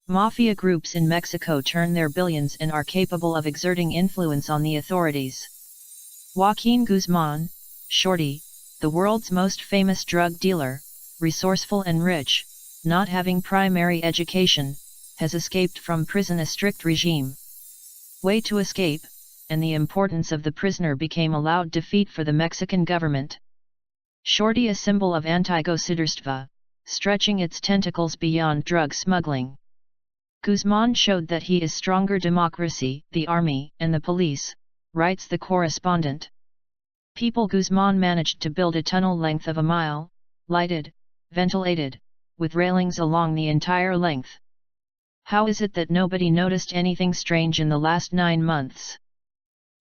Mafia groups in Mexico turn their billions and are capable of exerting influence on the authorities. Joaquin Guzman, Shorty, the world's most famous drug dealer, resourceful and rich, not having primary education, has escaped from prison, a strict regime. Way to escape, and the importance of the prisoner became a loud defeat for the Mexican government. Shorty, a symbol of anti-gobernadorstva, stretching its tentacles beyond drug smuggling. Guzman showed that he is stronger democracy, the army, and the police, writes the correspondent. People Guzman managed to build a tunnel length of a mile, lighted, ventilated, with railings along the entire length. How is it that nobody noticed anything strange in the last 9 months?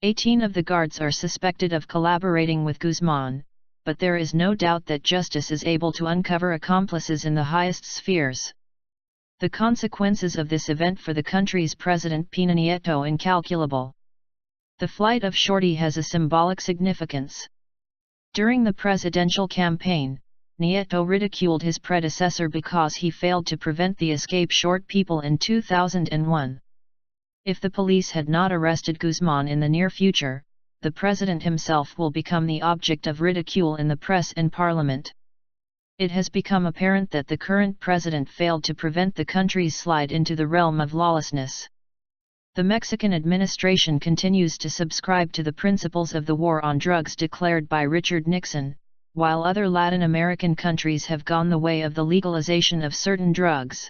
18 of the guards are suspected of collaborating with Guzman, but there is no doubt that justice is able to uncover accomplices in the highest spheres. The consequences of this event for the country's President Peña Nieto incalculable. The flight of Shorty has a symbolic significance. During the presidential campaign, Nieto ridiculed his predecessor because he failed to prevent the escape short people in 2001. If the police had not arrested Guzman in the near future, the president himself will become the object of ridicule in the press and parliament. It has become apparent that the current president failed to prevent the country's slide into the realm of lawlessness. The Mexican administration continues to subscribe to the principles of the war on drugs declared by Richard Nixon, while other Latin American countries have gone the way of the legalization of certain drugs.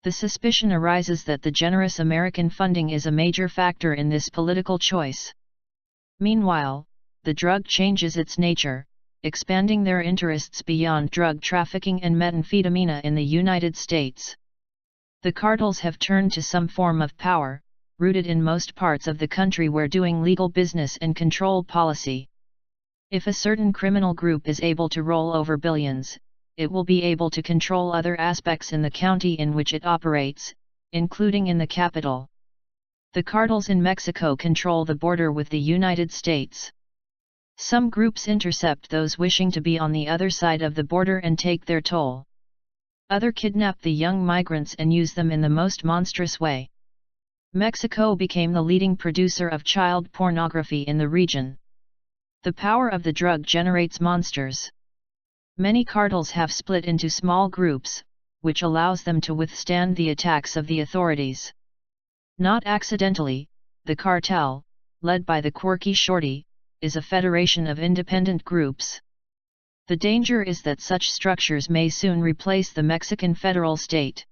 The suspicion arises that the generous American funding is a major factor in this political choice. Meanwhile, the drug changes its nature, expanding their interests beyond drug trafficking and methamphetamine in the United States. The cartels have turned to some form of power, rooted in most parts of the country where doing legal business and control policy. If a certain criminal group is able to roll over billions, it will be able to control other aspects in the county in which it operates, including in the capital. The cartels in Mexico control the border with the United States. Some groups intercept those wishing to be on the other side of the border and take their toll. Others kidnap the young migrants and use them in the most monstrous way. Mexico became the leading producer of child pornography in the region. The power of the drug generates monsters. Many cartels have split into small groups, which allows them to withstand the attacks of the authorities. Not accidentally, the cartel, led by the quirky Shorty, is a federation of independent groups. The danger is that such structures may soon replace the Mexican federal state.